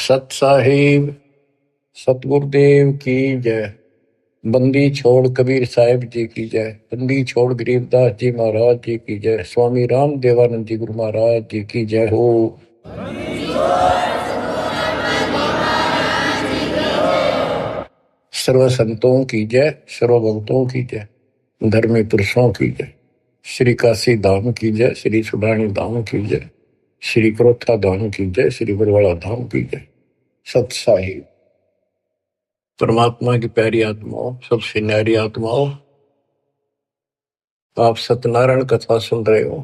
सत साहिब सतगुरुदेव की जय। बंदी छोड़ कबीर साहिब जी की जय। बंदी छोड़ गरीबदास जी महाराज जी की जय। स्वामी राम देवानंद जी गुरु महाराज जी की जय हो। सर्व संतों की जय, सर्व भक्तों की जय, धर्मी पुरुषों की जय। श्री काशी धाम की जय, श्री सुडानी धाम की जय, श्री क्रोथा धाम की जय, श्री बरवाड़ा धाम की जय। सत साहिब परमात्मा की प्यारी आत्माओं, सबसे न्यारी आत्माओं, आप सत्यनारायण कथा सुन रहे हो,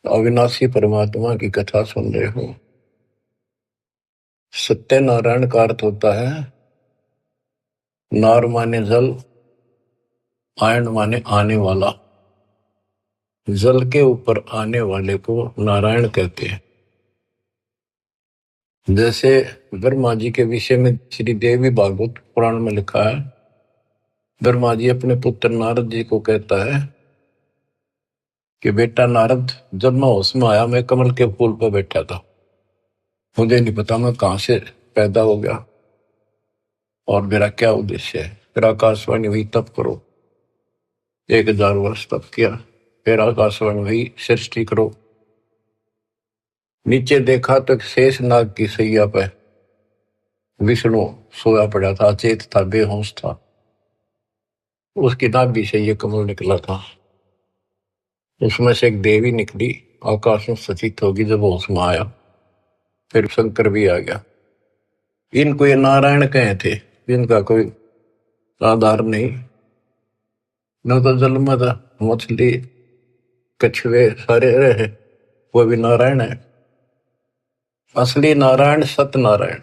अविनाशी परमात्मा की कथा सुन रहे हो। सत्यनारायण का अर्थ होता है नार माने जल, आयन माने आने वाला। जल के ऊपर आने वाले को नारायण कहते हैं। जैसे ब्रह्मा जी के विषय में श्री देवी भागवत पुराण में लिखा है, ब्रह्मा जी अपने पुत्र नारद जी को कहता है कि बेटा नारद, जब मैं होश में आया मैं कमल के फूल पर बैठा था, मुझे नहीं पता मैं कहां से पैदा हो गया और मेरा क्या उद्देश्य है। फिर आकाशवाणी हुई तप करो, 1000 वर्ष तप किया। फिर आकाशवाणी हुई सृष्टि करो। नीचे देखा तो शेष नाग की सैया पे विष्णु सोया पड़ा था, अचेत था, बेहोश था। उसकी नाभि से ये कमल निकला था। उसमें से एक देवी निकली, आकाश में सचित होगी। जब होश में आया फिर शंकर भी आ गया। इनको ये नारायण कहे थे, इनका कोई आधार नहीं। न तो जल में था, मछली कछुए सारे रहे, वो भी नारायण है। असली नारायण सत्यनारायण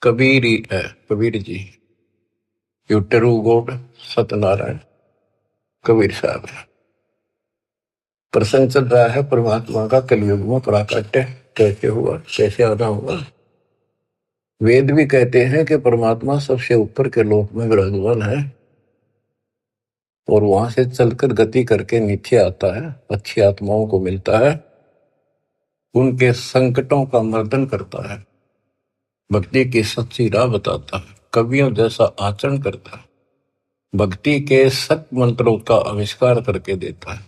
कबीर ही है। Kabir ji you true God Satyanarayan Kabir Saheb है। प्रसंग चल रहा है परमात्मा का कलयुग में प्राकट्य कैसे हुआ, कैसे आना हुआ। वेद भी कहते हैं कि परमात्मा सबसे ऊपर के लोक में विराजमान है और वहां से चलकर गति करके नीचे आता है, अच्छी आत्माओं को मिलता है, उनके संकटों का मर्दन करता है, भक्ति की सच्ची राह बताता है, कवियों जैसा आचरण करता है, भक्ति के सत मंत्रों का आविष्कार करके देता है।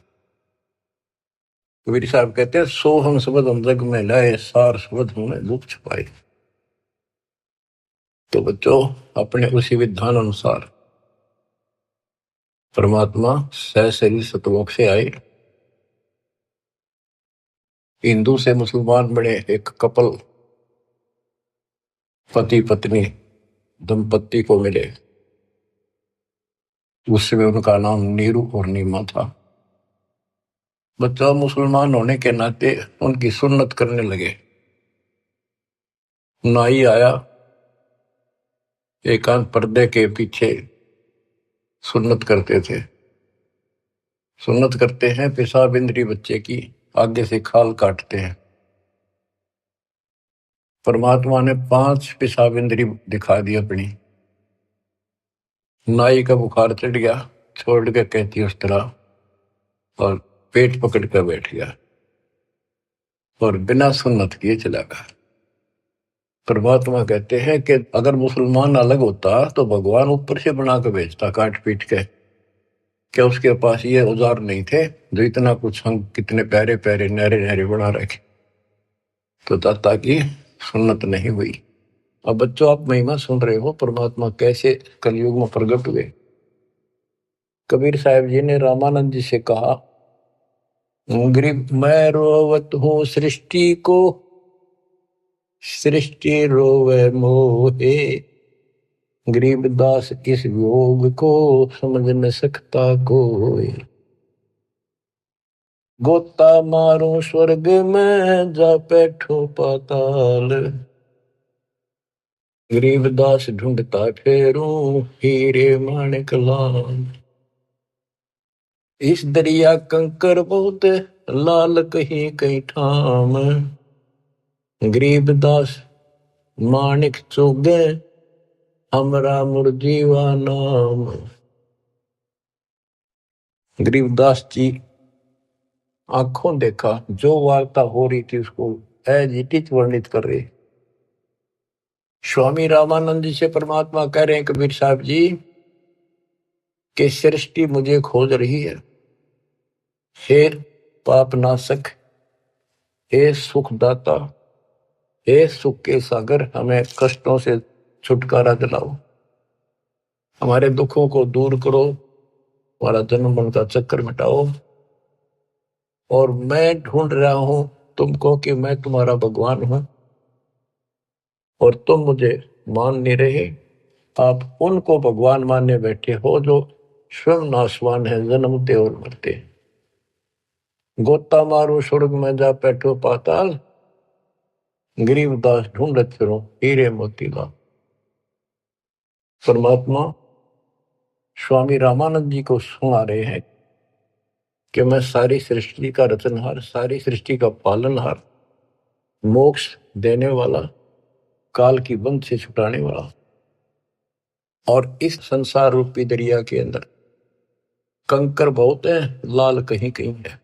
कबीर साहब कहते हैं, सो हम शब्द हम जग में लाए, सार शब्द हमने दुख छुपाए। तो बच्चों, अपने उसी विधान अनुसार परमात्मा सहशरीर सतलोक से आए, हिंदू से मुसलमान बने, एक कपल पति पत्नी दंपत्ति को मिले। उसमें उनका नाम नीरू और नीमा था। बच्चा मुसलमान होने के नाते उनकी सुन्नत करने लगे। नाई आया, एकांत पर्दे के पीछे सुन्नत करते थे। सुन्नत करते हैं, पेशाब इंद्री बच्चे की आगे से खाल काटते हैं। परमात्मा ने 5 पेशाब इंद्री दिखा दी अपनी। नाई का बुखार चढ़ गया, छोड़ के कहती उस तरह, और पेट पकड़ कर बैठ गया और बिना सुन्नत किए चला गया। परमात्मा कहते हैं कि अगर मुसलमान अलग होता तो भगवान ऊपर से बना के भेजता काट पीट के। क्या उसके पास ये औजार नहीं थे जो इतना कुछ हम कितने प्यारे प्यारे नहरे नहरे बना रखे। तो दाता की सुन्नत नहीं हुई। अब बच्चों, आप महिमा सुन रहे हो परमात्मा कैसे कलयुग में प्रकट हुए। कबीर साहब जी ने रामानंद जी से कहा, गरीब मैं रोवत हूँ सृष्टि को, सृष्टि रोवे मोहे, गरीबदास इस योग को समझ न सकता कोई। गोता मारो स्वर्ग में जा बैठो पाताल, गरीबदास ढूंढता फेरूं हीरे माणिक लाल। इस दरिया कंकर बहुत लाल कहीं कहीं ठाम, गरीबदास माणिक चोगे हमरा मुरजीवा नाम। गरीबदास जी आंखों देखा, जो वार्ता हो रही थी उसको एजिटिच वर्णित कर रहे। स्वामी रामानंद जी से परमात्मा कह रहे हैं कबीर साहब जी कि सृष्टि मुझे खोज रही है। हे पाप नाशक, हे सुखदाता, हे सुख के सागर, हमें कष्टों से छुटकारा दिलाओ, हमारे दुखों को दूर करो, हमारा जन्म मरण का चक्कर मिटाओ। और मैं ढूंढ रहा हूं तुमको कि मैं तुम्हारा भगवान हूं और तुम मुझे मान नहीं रहे। आप उनको भगवान मानने बैठे हो जो स्वयं नाशवान है, जन्मते और मरते। गोता मारो स्वर्ग में जा बैठो पाताल, गरीबदास ढूंढत फिरो हीरे मोतीलाल। परमात्मा स्वामी रामानंद जी को सुना रहे हैं कि मैं सारी सृष्टि का रचनहार, सारी सृष्टि का पालनहार, मोक्ष देने वाला, काल की बंध से छुटाने वाला, और इस संसार रूपी दरिया के अंदर कंकर बहुत है, लाल कहीं कहीं है।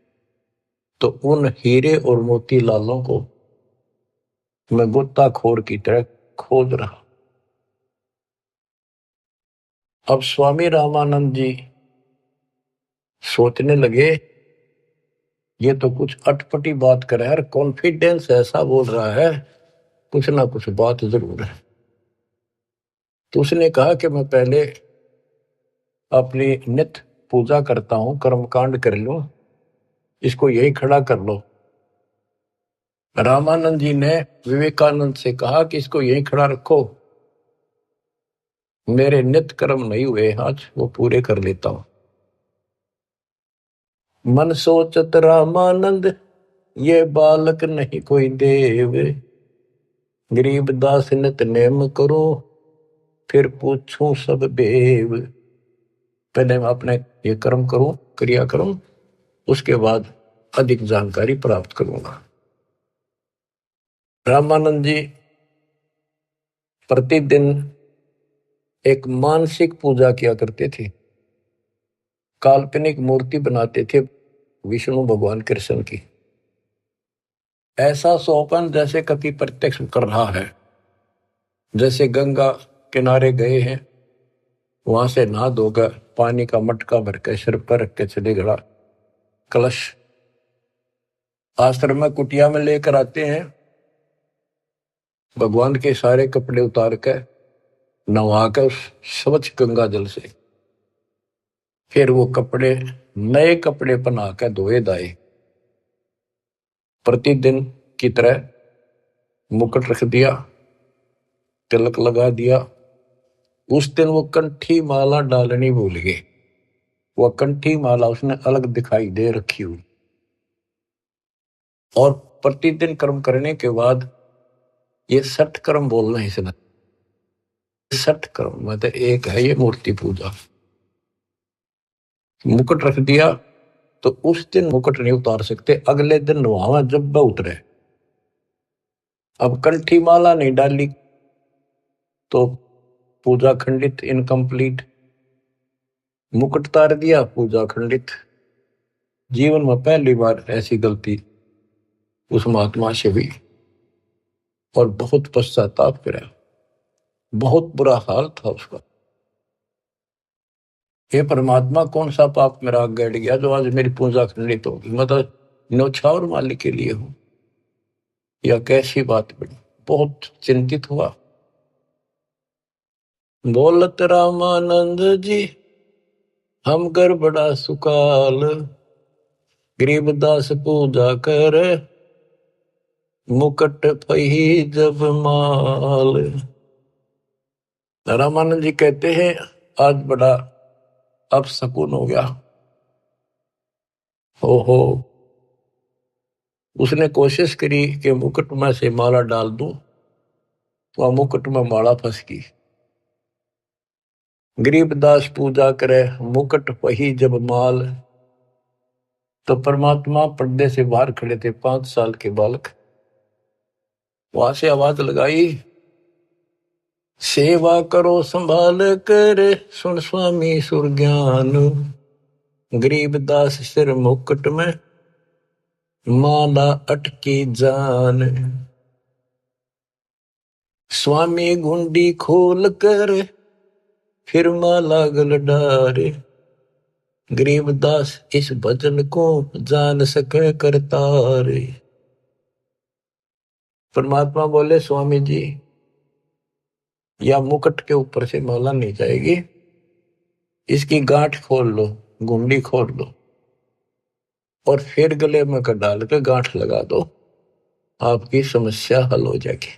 तो उन हीरे और मोती लालों को मैं गोताखोर की तरह खोज रहा। अब स्वामी रामानंद जी सोचने लगे ये तो कुछ अटपटी बात कर रहा है, कॉन्फिडेंस ऐसा बोल रहा है, कुछ ना कुछ बात जरूर है। तो उसने कहा कि मैं पहले अपनी नित्य पूजा करता हूं, कर्मकांड कर लो, इसको यही खड़ा कर लो। रामानंद जी ने विवेकानंद से कहा कि इसको यही खड़ा रखो, मेरे नित्य कर्म नहीं हुए आज, वो पूरे कर लेता हूं। मन सोचत रामानंद ये बालक नहीं कोई देव, गरीब दास नित नेम करो फिर पूछूं सब बेव। पहले मैं अपने ये कर्म करूं, क्रिया करूं, उसके बाद अधिक जानकारी प्राप्त करूंगा। रामानंद जी प्रतिदिन एक मानसिक पूजा किया करते थे, काल्पनिक मूर्ति बनाते थे विष्णु भगवान कृष्ण की। ऐसा सोपन जैसे कभी प्रत्यक्ष कर रहा है, जैसे गंगा किनारे गए हैं, वहां से नहा धोकर पानी का मटका भर के सिर पर रख के चले गड़ा, कलश आश्रम में कुटिया में लेकर आते हैं, भगवान के सारे कपड़े उतार कर नहा कर उस स्वच्छ गंगा जल से फिर वो कपड़े नए कपड़े पहना कर धोए दाए। प्रतिदिन की तरह मुकुट रख दिया, तिलक लगा दिया। उस दिन वो कंठी माला डालनी भूल गए, वो कंठी माला उसने अलग दिखाई दे रखी हुई। और प्रतिदिन कर्म करने के बाद ये 60 कर्म बोलना है इसने, 60 कर्म मतलब एक है ये मूर्ति पूजा। मुकुट रख दिया तो उस दिन मुकुट नहीं उतार सकते, अगले दिन नहावा जब उतरे। अब कंठी माला नहीं डाली तो पूजा खंडित, इनकम्प्लीट। मुकुट उतार दिया, पूजा खंडित। जीवन में पहली बार ऐसी गलती उस महात्मा से हुई और बहुत पश्चाताप करा, बहुत बुरा हाल था उसका। हे परमात्मा, कौन सा पाप मेरा गड़ गया जो आज मेरी पूजा खंडित होगी, मतलब न्यौछावर मालिक के लिए हूं, या कैसी बात बनी। बहुत चिंतित हुआ। बोलत रामानंद जी हम कर बड़ा सुकाल, गरीबदास पूजा कर मुकट पही जब माल। रामानंद जी कहते हैं आज बड़ा अपशकुन हो गया। हो उसने कोशिश करी कि मुकुट में से माला डाल दूं, तो मुकुट में माला फंस गई। गरीबदास पूजा करे मुकुट पही जब माल। तो परमात्मा पर्दे से बाहर खड़े थे, 5 साल के बालक। वहां से आवाज लगाई, सेवा करो संभाल कर सुन स्वामी सुरज्ञान, गरीबदास सिर मुकुट में माला अटकी जान। स्वामी गुंडी खोल कर फिर माला गल डारे। गरीबदास इस भजन को जान सके करतारे। परमात्मा बोले स्वामी जी या मुकुट के ऊपर से माला नहीं जाएगी, इसकी गांठ खोल लो, गुंडी खोल लो और फिर गले में कर डाल के गांठ लगा दो, आपकी समस्या हल हो जाएगी,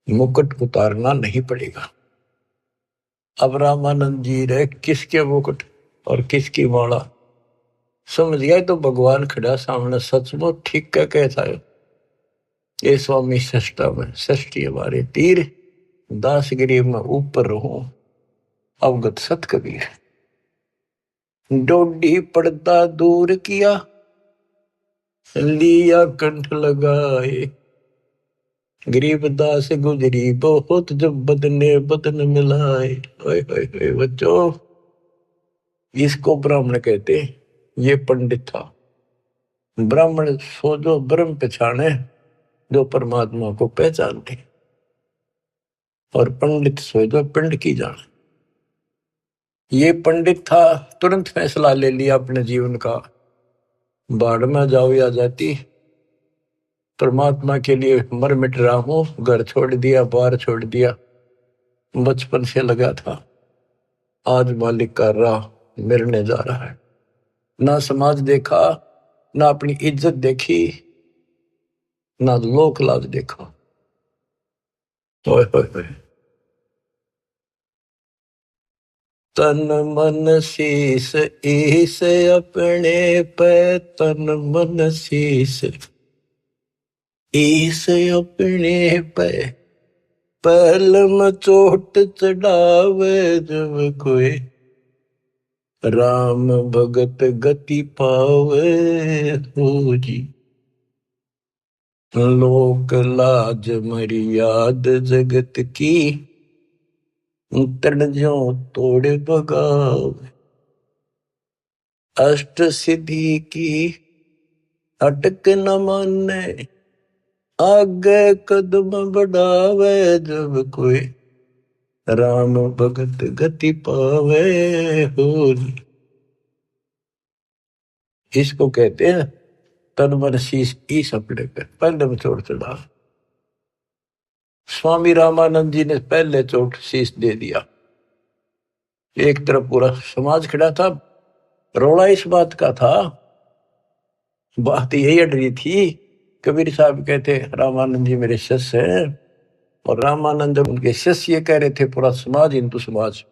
मुकुट उतारना नहीं पड़ेगा। अब रामानंद जी रे किसके मुकुट और किसकी माला समझ गया तो भगवान खड़ा सामने, सचमुच ठीक क्या कहता है ये स्वामी सष्टा में षष्ठी हमारे तीर दासगिरी में ऊपर रहूं अवगत सत कबीर। डोडी पर्दा दूर किया लिया कंठ लगाए। गरीबदास गुजरी बहुत जब बदने बदन मिलाए। ओए ओए ओए बच्चों, इसको ब्राह्मण कहते, ये पंडित था। ब्राह्मण सो जो ब्रह्म पहचाने, जो परमात्मा को पहचानते, और पंडित सो जो पिंड की जाने। ये पंडित था, तुरंत फैसला ले लिया अपने जीवन का, बाढ़ में जाओ या जाती, परमात्मा के लिए मर मिट रहा हूं। घर छोड़ दिया, बार छोड़ दिया, बचपन से लगा था, आज मालिक का राह मिलने जा रहा है। ना समाज देखा, ना अपनी इज्जत देखी, ना लोक लाज देखा। ओए ओए ओए, तन मन शीस ईस अपने पे, तन मन शीस ईस अपने पे, पहल में चोट चढ़ावे जब कोई, राम भगत गति पावे हो जी। लोक लाज मर्याद जगत की, तन जो तोड़ बगावे। अष्ट सिद्धि की अटक न माने, आगे कदम बढ़ावे जब कोई, राम भगत गति पावे हो। इसको कहते हैं तन मन शीश ईस अपने पे, पहले में चोट चढ़ा। स्वामी रामानंद जी ने पहले चोट शीश दे दिया। एक तरफ पूरा समाज खड़ा था, रोड़ा इस बात का था, बात यही अड़ रही थी। कबीर साहब कहते रामानंद जी मेरे शिष्य हैं, और रामानंद उनके शिष्य ये कह रहे थे, पूरा समाज हिंदू समाज,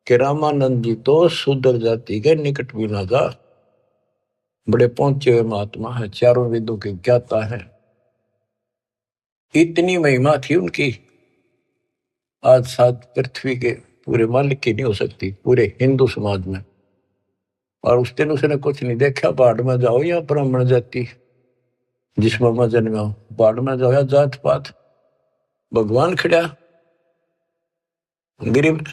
कि रामानंद जी तो शूद्र जाति के निकट भी ना जा, बड़े पहुंचे हुए महात्मा है, चारों वेदों के ज्ञाता है। इतनी महिमा थी उनकी, आज साथ पृथ्वी के पूरे मालिक की नहीं हो सकती, पूरे हिंदू समाज में। और उस दिन उसने कुछ नहीं देखा, बाढ़ में जाओ या ब्राह्मण जाति, जिसमें मैं जन्मा हूं, बाढ़ में जाओ या जात पात, भगवान खड़ा। गरीब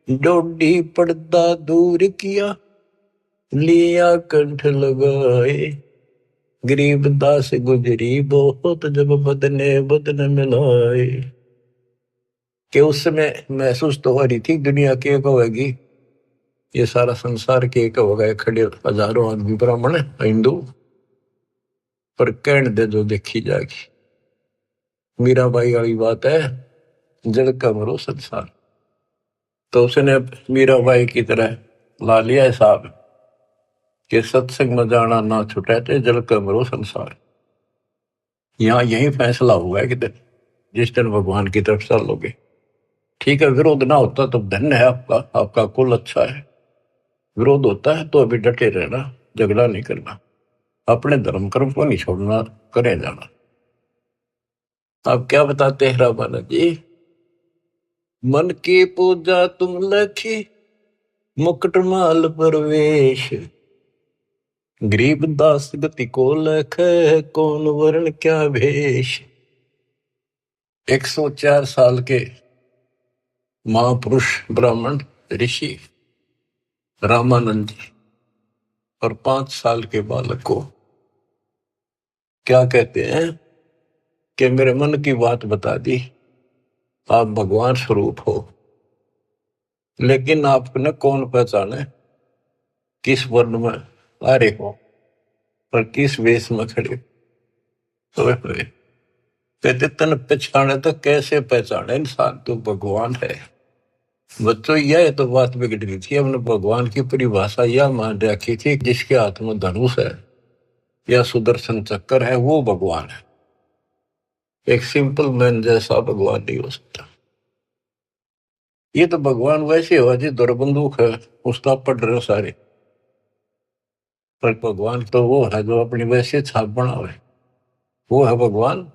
डोडी पर्दा दूर किया लिया कंठ लगाए। गरीबदास गुजरी बहुत जब बदने बदन मिलाए। कि उस समय महसूस तो हो रही थी दुनिया की एक होगी, ये सारा संसार के एक होगा, खड़े हजारों आदमी ब्राह्मण हिंदू, पर कहने दे जो देखी जाएगी। मीराबाई वाली बात है, जल का मरो संसार। तो उसने मीराबाई की तरह ला लिया हिसाब कि सत्संग में जाना ना छुटे थे, जल का मरो संसार। यहाँ यही फैसला हुआ है कि जिस दिन भगवान की तरफ चलोगे, ठीक है, विरोध ना होता तो धन्य है आपका, आपका कुल अच्छा है। विरोध होता है तो अभी डटे रहना, झगड़ा नहीं करना, अपने धर्म कर्म को नहीं छोड़ना, करे जाना। आप क्या बताते हैं रामानंद जी, मन की पूजा तुम लखी मुकुट माल परवेश। गरीबदास गति को लख कौन वर्ण क्या भेष। 104 साल के महापुरुष ब्राह्मण ऋषि रामानंद जी और 5 साल के बालक को क्या कहते हैं कि मेरे मन की बात बता दी, आप भगवान स्वरूप हो, लेकिन आपने कौन पहचाने किस वर्ण में आ रहे हो और किस वेश में खड़े हुए। कहते तन पहचाने तो कैसे पहचाने इंसान, तो भगवान है। बच्चों यह तो बात बिगड़ गई थी, हमने भगवान की परिभाषा यह मान रखी थी जिसके हाथ में धनुष है या सुदर्शन चक्कर है वो भगवान है। एक सिंपल मैन जैसा भगवान नहीं हो सकता। ये तो भगवान वैसे हो जी दौर बंदूक है उसका पढ़ रहे हो सारे, पर भगवान तो वो है जो अपनी वैसे छाप बनावे, वो है भगवान।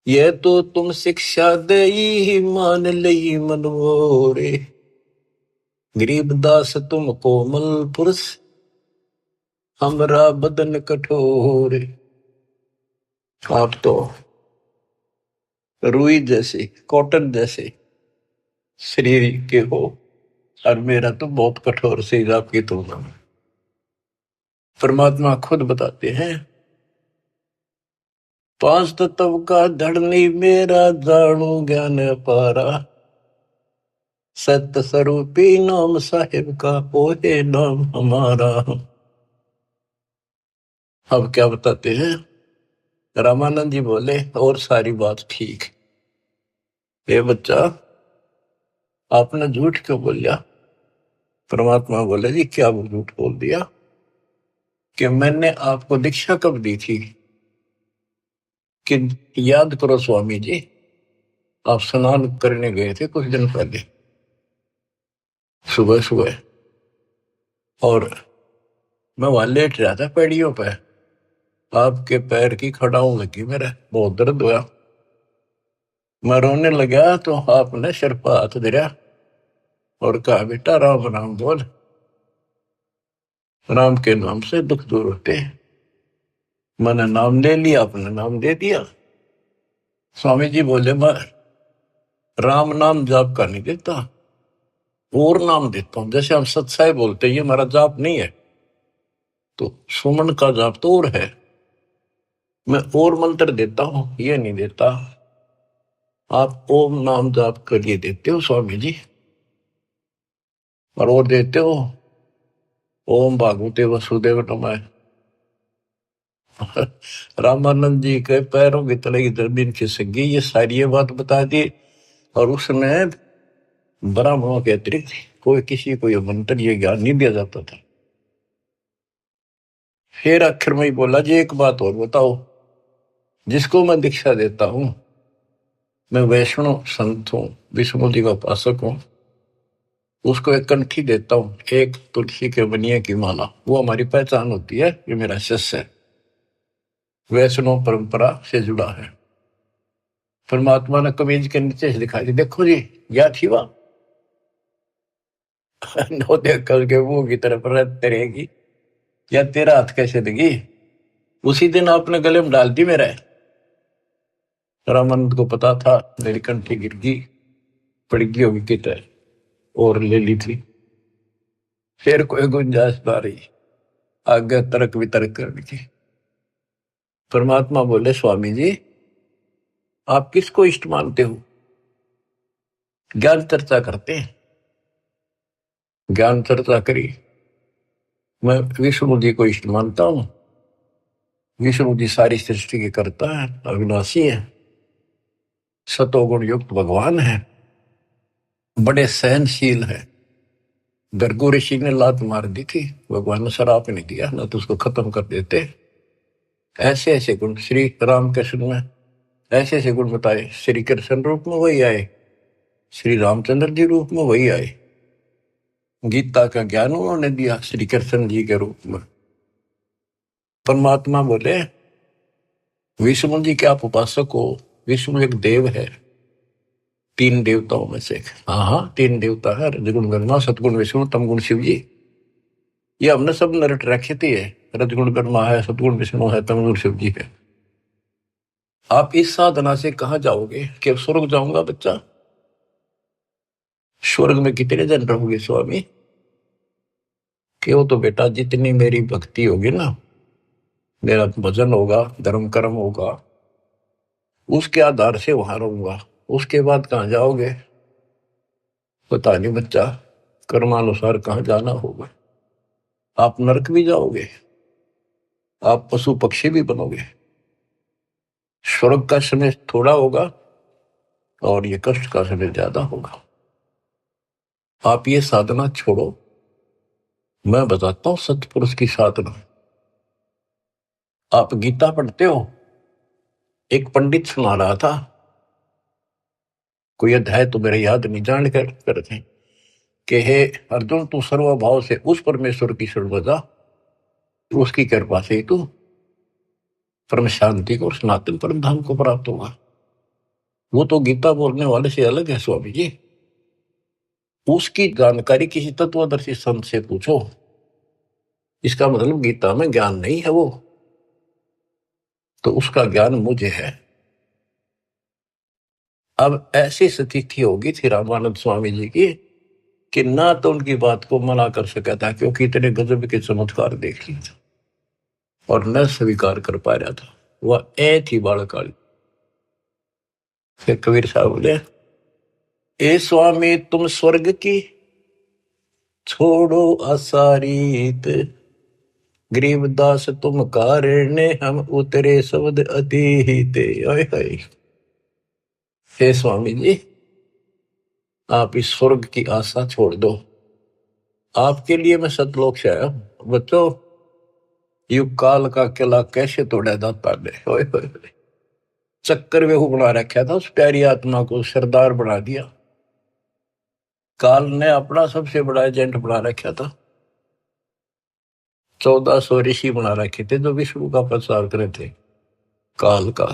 ये तो तुम शिक्षा दे ही मान लई मनमोरे, गरीबदास तुम कोमल पुरुष, हमरा बदन कठोर। आप तो रुई जैसे कॉटन जैसे शरीर के हो, और मेरा तो बहुत कठोर शरीर आपकी तुलना में। परमात्मा खुद बताते हैं, पांच तत्व का धड़नी मेरा जानू ज्ञान पारा, सत्य स्वरूपी नाम साहिब का ओहे नाम हमारा। अब क्या बताते हैं, रामानंद जी बोले और सारी बात ठीक, ये बच्चा आपने झूठ क्यों बोल लिया। परमात्मा बोले जी क्या झूठ बोल दिया, कि मैंने आपको दीक्षा कब दी थी, कि याद करो स्वामी जी, आप स्नान करने गए थे कुछ दिन पहले सुबह सुबह, और मैं वहां लेट रहा था पैड़ियों पे, आपके पैर की खड़ाऊ लगी, मेरा बहुत दर्द हुआ, मैं रोने लगा तो आपने सिर पर हाथ धरा और कहा बेटा राम राम बोल, राम के नाम से दुख दूर होते हैं। मैंने नाम ले लिया, आपने नाम दे दिया। स्वामी जी बोले मैं राम नाम जाप का नहीं देता, और नाम देता हूं, जैसे हम सत्साई बोलते हैं ये हमारा जाप नहीं है, तो सुमन का जाप तो और है, मैं और मंत्र देता हूं ये नहीं देता। आप ओम नाम जाप के लिए देते हो स्वामी जी, और वो देते हो ओम भागवते वसुदेव नमः। रामानंद जी के पैरों की तले की जमीन खिसक गई, ये सारी ये बात बता दी। और उसमें ब्राह्मणों के अतिरिक्त कोई किसी को ये मंत्र ये ज्ञान नहीं दिया जाता था। फिर आखिर में ही बोला जी एक बात और बताओ, जिसको मैं दीक्षा देता हूं, मैं वैष्णव संत हूं, विष्णु जी का उपासक हूं, उसको एक कंठी देता हूं, एक तुलसी के बनिए की माला, वो हमारी पहचान होती है, ये मेरा शिष्य है, वैष्णव परंपरा से जुड़ा है। परमात्मा ने कमीज के नीचे से दिखाई दी, देखो जी या थी वह नो देख करके मुंह की तरफ रहते रहेगी, या तेरा हाथ कैसे देगी। उसी दिन आपने गले में डाल दी मेरा। रामानंद को पता था मेरी कंठी गिर गई, पड़ गई होगी कितने और ले ली थी, फिर कोई गुंजाइश ना रही आगे तर्क वितर्क करने की। परमात्मा बोले स्वामी जी आप किसको इष्ट मानते हो। ज्ञान चर्चा करते हैं, ज्ञान चर्चा करी, मैं विष्णु जी को इष्ट मानता हूं। विष्णु जी सारी सृष्टि के करता है, अविनाशी है, सतोगुण युक्त भगवान है, बड़े सहनशील है। गर्गो ऋषि ने लात मार दी थी, भगवान ने शराप नहीं दिया, ना तो उसको खत्म कर देते। ऐसे ऐसे गुण श्री राम कृष्ण में ऐसे ऐसे गुण बताए, श्री कृष्ण रूप में वही आए, श्री रामचंद्र जी रूप में वही आए, गीता का ज्ञान उन्होंने दिया श्री कृष्ण जी के रूप में। परमात्मा बोले विष्णु जी के आप उपासक हो, विष्णु एक देव है, तीन देवताओं में से। हाँ हाँ तीन देवता है, रजगुण ब्रह्मा, सतगुण विष्णु, तमगुण शिव जी। ये हमने सब नरट रखे थे, रजगुण ब्रह्मा है, सतगुण विष्णु है, तमगुण शिव जी है। आप इस साधना से कहां जाओगे, कि स्वर्ग जाऊंगा बच्चा। स्वर्ग में कितने दिन रहोगे स्वामी, कि वो तो बेटा जितनी मेरी भक्ति होगी ना मेरा भजन होगा, धर्म कर्म होगा, उसके आधार से वहां रहूंगा। उसके बाद कहाँ जाओगे पता नहीं बच्चा, कर्मानुसार कहाँ जाना होगा। आप नरक भी जाओगे, आप पशु पक्षी भी बनोगे। स्वर्ग का समय थोड़ा होगा और ये कष्ट का समय ज्यादा होगा। आप ये साधना छोड़ो, मैं बताता हूं सतपुरुष की साधना। आप गीता पढ़ते हो, एक पंडित सुना रहा था, कोई अध्याय तो मेरे याद नहीं, जान कर करते कि हे अर्जुन, तू सर्वभाव से उस परमेश्वर की शरण बजा, उसकी कृपा से ही तू परम शांति को और सनातन परम धाम को प्राप्त होगा। वो तो गीता बोलने वाले से अलग है स्वामी जी। उसकी जानकारी किसी तत्वदर्शी संत से पूछो। इसका मतलब गीता में ज्ञान नहीं है वो, तो उसका ज्ञान मुझे है। अब ऐसी स्थिति होगी थी रामानंद स्वामी जी की कि ना तो उनकी बात को मना कर सका था, क्योंकि इतने गजब के चमत्कार देख लिए थे, और न स्वीकार कर पा रहा था। वह ए थी बालकाली। फिर कबीर साहब बोले, ए स्वामी तुम स्वर्ग की छोड़ो असारीत, गरीबदास तुम कारण हम उतरे शब्द अतीत। हे स्वामी जी, आप इस स्वर्ग की आशा छोड़ दो, आपके लिए मैं सतलोक से आया हूं। बच्चों, युग काल का किला कैसे तोड़ा दाता ने, चक्कर वेहू बना रखा था, उस प्यारी आत्मा को सरदार बना दिया। काल ने अपना सबसे बड़ा एजेंट बना रखा था। 1400 ऋषि बना रखे थे जो विष्णु का प्रचार करे थे काल का,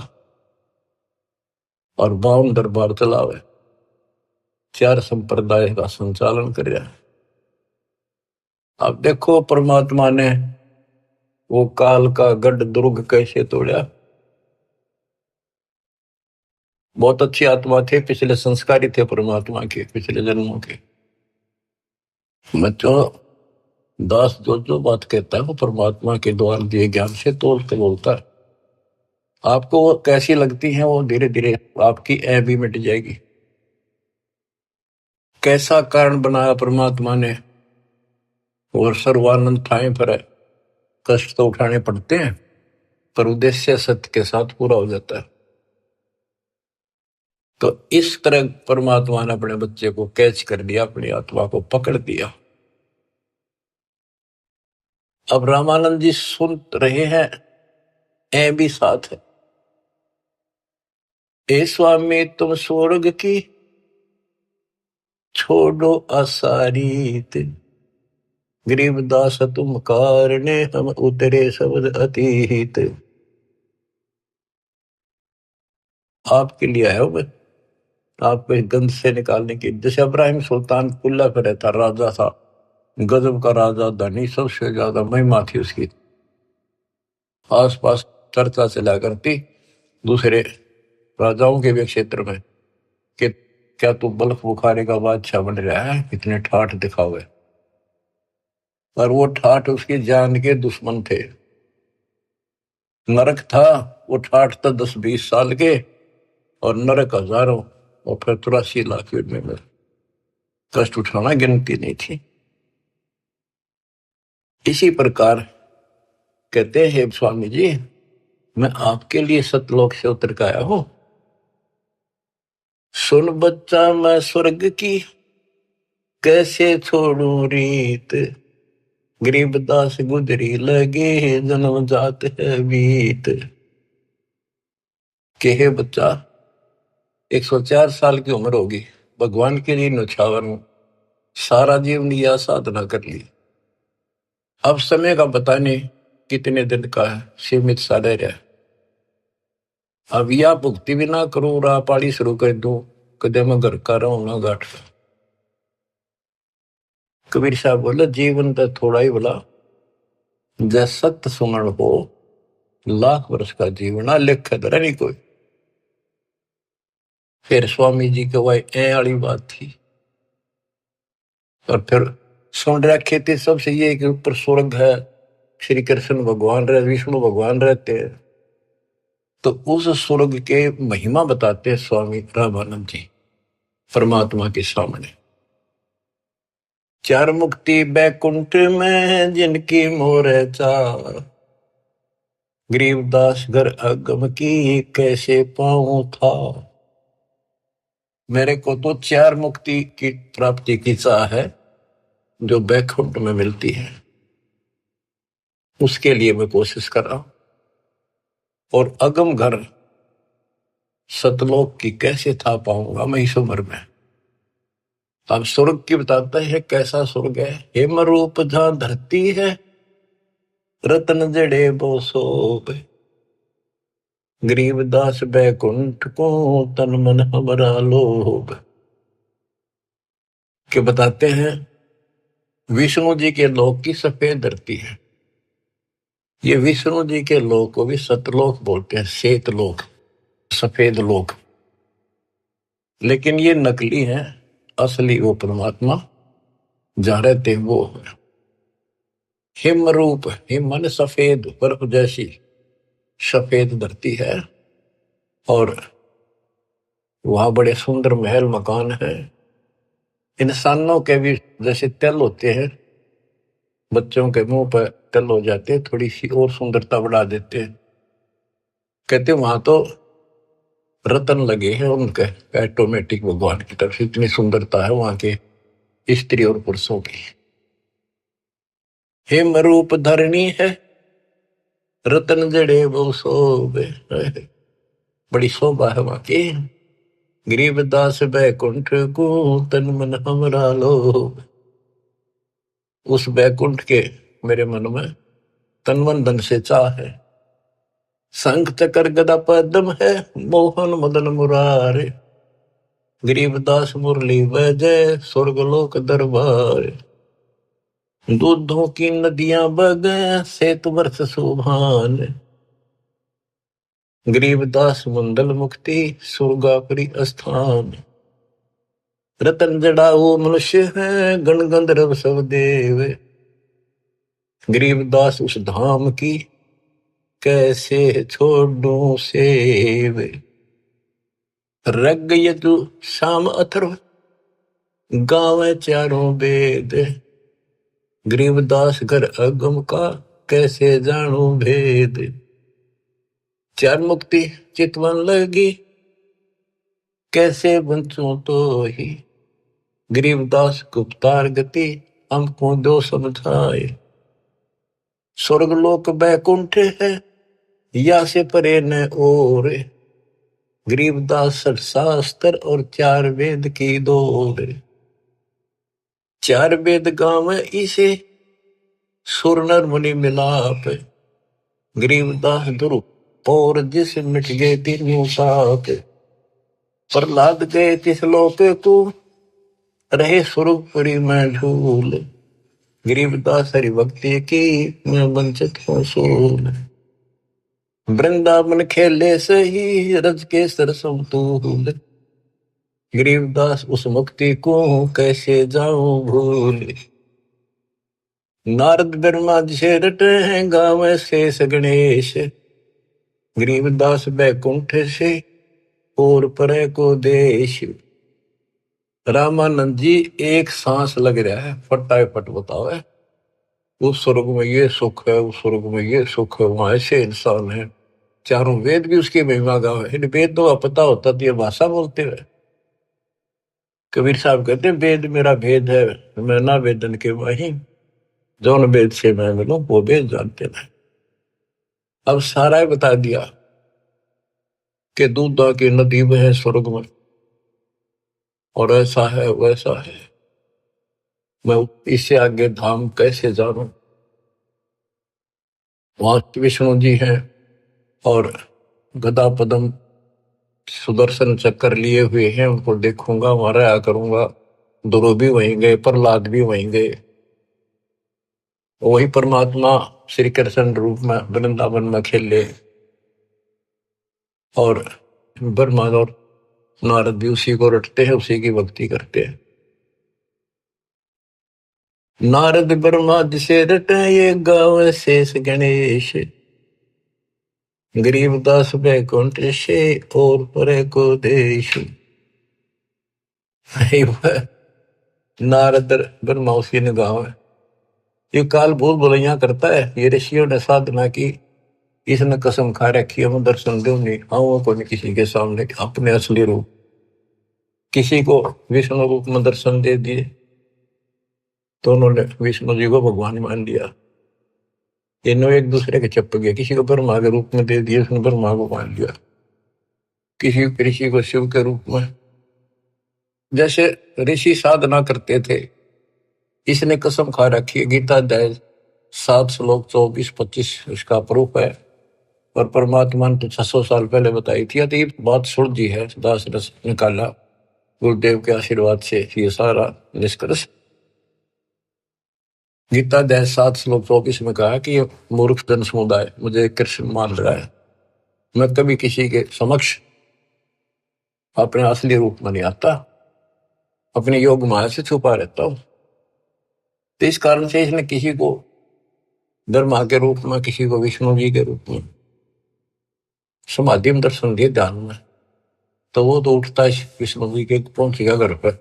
और 52 दरबार चलावे, 4 संप्रदाय का संचालन कर रहा है। अब देखो परमात्मा ने वो काल का गढ़ दुर्ग कैसे तोड़ा। बहुत अच्छी आत्मा थे, पिछले संस्कारी थे परमात्मा के, पिछले जन्मों के। बच्चों, दास जो जो बात कहता है वो परमात्मा के द्वारा दिए ज्ञान से तोल के बोलता है। आपको वो कैसी लगती है, वो धीरे धीरे आपकी ऐ भी मिट जाएगी। कैसा कारण बनाया परमात्मा ने, और सर्वानंद ठाए पर है। कष्ट तो उठाने पड़ते हैं, पर उद्देश्य सत्य के साथ पूरा हो जाता है। तो इस तरह परमात्मा ने अपने बच्चे को कैच कर लिया, अपनी आत्मा को पकड़ दिया। अब रामानंद जी सुन रहे हैं, ऐ भी साथ है। ए स्वामी तुम स्वर्ग की छोड़ो असारीत, गरीबदास तुम कारणे हम उतरे शब्द अतीत। आपके लिए आया हूं मैं, आपको इस गंध से निकालने की। जैसे इब्राहिम सुल्तान कुल्ला पे रहता, राजा था, गजब का राजा, धनी, सबसे ज्यादा महिमा थी उसकी। आस पास चर्चा चला करती दूसरे राजाओं के भी क्षेत्र में कि क्या तू बल्ख बुखारे का बादशाह बन रहा है, इतने ठाठ दिखावे। और वो ठाठ उसकी जान के दुश्मन थे। नरक था, वो ठाठ था 10-20 साल के, और नरक हजारों, और फिर 83 लाख में कष्ट उठाना गिनती नहीं थी। इसी प्रकार कहते हैं स्वामी जी, मैं आपके लिए सतलोक से उतर के आया हूं। सुन बच्चा मैं स्वर्ग की कैसे छोड़ू रीत, गरीबदास गुजरी लगे जन्म जात है बीत। के हे बच्चा, 104 साल की उम्र होगी, भगवान के लिए न्यौछावर हूं, सारा जीवन यह साधना कर ली। अब समय का पता नहीं कितने दिन का है, सीमित सा रह रहा है। अब या भुक्ति भी ना करूं, राह पाड़ी शुरू कर दूं, कदे मैं घर का रहूं ना गाठ। कबीर साहब बोले, जीवन तो थोड़ा ही बोला, जैसे सत्य सुमरण हो, लाख वर्ष का जीवन लिख दर नहीं कोई। फिर स्वामी जी के वही ए वाली बात थी। और फिर सुन रखे थे सबसे ये कि ऊपर स्वर्ग है, श्री कृष्ण भगवान रहे, विष्णु भगवान रहते हैं। तो उस स्वर्ग के महिमा बताते हैं स्वामी रामानंद जी परमात्मा के सामने। चार मुक्ति बैकुंठ में जिनकी मोर चार, गरीबदास घर अगम की कैसे पाऊं था। मेरे को तो चार मुक्ति की प्राप्ति की चाह है जो बैकुंठ में मिलती है, उसके लिए मैं कोशिश कर रहा हूं। और अगम घर सतलोक की कैसे था पाऊंगा मैं इस उम्र में। अब स्वर्ग की बताता है कैसा स्वर्ग है। हेम रूप जहां धरती है, रतन जड़े वो सोब, गरीबदास बैकुंठ को तन मन हमारा लोभ। के बताते हैं विष्णु जी के लोक की सफेद धरती है। ये विष्णु जी के लोक को भी सतलोक बोलते हैं, श्वेत लोक, सफेद लोक। लेकिन ये नकली है, असली वो परमात्मा जहां रहते हैं वो है। हिम रूप, हिम मन सफेद, बर्फ जैसी सफेद धरती है। और वहां बड़े सुंदर महल मकान है। इंसानों के भी जैसे तिल होते हैं, बच्चों के मुंह पर तिल हो जाते हैं, थोड़ी सी और सुंदरता बढ़ा देते हैं। कहते वहां तो रतन लगे हैं उनके ऑटोमेटिक भगवान की तरफ से, इतनी सुंदरता है वहां के स्त्री और पुरुषों की। हिम रूप धरणी है, रतन जड़े वो शोभे, बड़ी शोभा है वहां की। गरीबदास बैकुंठ को तन मन हमरा लोभ। उस बैकुंठ के मेरे मन में तन मन धन से चाह है। शंख चक्र गदा पद्म है, मोहन मदन मुरारे, गरीबदास मुरली वजय स्वर्गलोक दरबार। दूधों की नदियां बगे सेत वर्ष सुभान, गरीबदास मंडल मुक्ति स्वर्गापरी स्थान। रतन जड़ाऊ मनुष्य है, गण गंधर्व सब देव, गरीबदास उस धाम की कैसे छोड़ू सेव। रग यदु शाम अथर्व गावे चारों वेद, गरीबदास घर अगम का कैसे जानू भेद। चार मुक्ति चितवन लगी कैसे बंचू तो ही, गरीबदास गुप्तार गति हमको दो समझाए। स्वर्गलोक बैकुंठ है या से परे न और, गरीबदास शास्त्र और चार वेद की दौड़। चार वेद गाँव इसे सुर नर मुनि मिलाप, गरीबदास दुरु और जिस मिट गए तीनों पाप। प्रहलाद गए तिस लोक को रहे स्वरूपरी में झूल, गरीबदास हरि भक्ति की मैं वंचित हूँ सूल। वृंदावन खेले सही रज के सरसम तूल, गरीबदास उस मुक्ति को कैसे जाऊं भूल। नारद ब्रह्मा जी से रटे हैं गावे शेष गणेश, गरीबदास बैकुंठ से और परे को देश। रामानंद जी एक सांस लग रहा है फटाफट बताओ, उस स्वर्ग में ये सुख है, उस स्वर्ग में ये सुख है, वहां ऐसे इंसान है। चारों वेद भी उसकी महिमा गावे। इन वेद तो पता होता तो ये भाषा बोलते हुए। कबीर साहब कहते हैं वेद मेरा भेद है, मैं ना वेदन के वही, जौन वेद से मैं मिलूं वो वेद जानते नहीं। अब सारा ही बता दिया कि दूधा की नदी में है स्वर्ग में, और ऐसा है वैसा है। मैं इससे आगे धाम कैसे जानूं। वहां विष्णु जी हैं और गदा पदम सुदर्शन चक्कर लिए हुए हैं, उनको देखूंगा, वहां रहा करूंगा। ध्रुव भी वहीं गए, प्रहलाद भी वहीं गए। वही परमात्मा श्री कृष्ण रूप में वृंदावन में खेले, और ब्रह्मा और नारद भी उसी को रटते हैं, उसी की भक्ति करते हैं। नारद ब्रह्मा जिसे रटे ये गावे शेष गणेश, गरीबदास बैकुंठ से और परे को देश। नारद ब्रह्मा उसी ने गाँव है। ये काल भूल बुलैया करता है। ये ऋषियों ने साधना की, इसने कसम खा रखी है मैं दर्शन दूं नहीं आऊंगा को नहीं किसी के सामने अपने असली रूप। किसी को विष्णु रूप में दर्शन दे दिए तो उन्होंने विष्णु जी को भगवान मान लिया। इन्होंने एक दूसरे के चप्पे गए। किसी को ब्रह्मा के रूप में दे दिया, उसने ब्रह्मा को मान लिया। किसी को शिव के रूप में। जैसे ऋषि साधना करते थे, इसने कसम खा रखी है। गीता अध्याय 7 श्लोक 24-25 इसका प्रूफ है। और परमात्मा ने तो 600 साल पहले बताई थी। तो ये बात सुन जी है, दास रस निकाला गुरुदेव के आशीर्वाद से ये सारा निष्कर्ष। गीता अध्याय 7 श्लोक 24 में कहा कि ये मूर्ख जन समुदाय मुझे कृष्ण मान रहा है। मैं कभी किसी के समक्ष अपने असली रूप में नहीं आता, अपने योग माया से छुपा रहता हूं। तो इस कारण से इसने किसी को ब्रह्मा के रूप में, किसी को विष्णु जी के रूप में समाधि में दर्शन दिए ध्यान में। तो वो तो उठता है विष्णु जी के पहुंचेगा घर पर।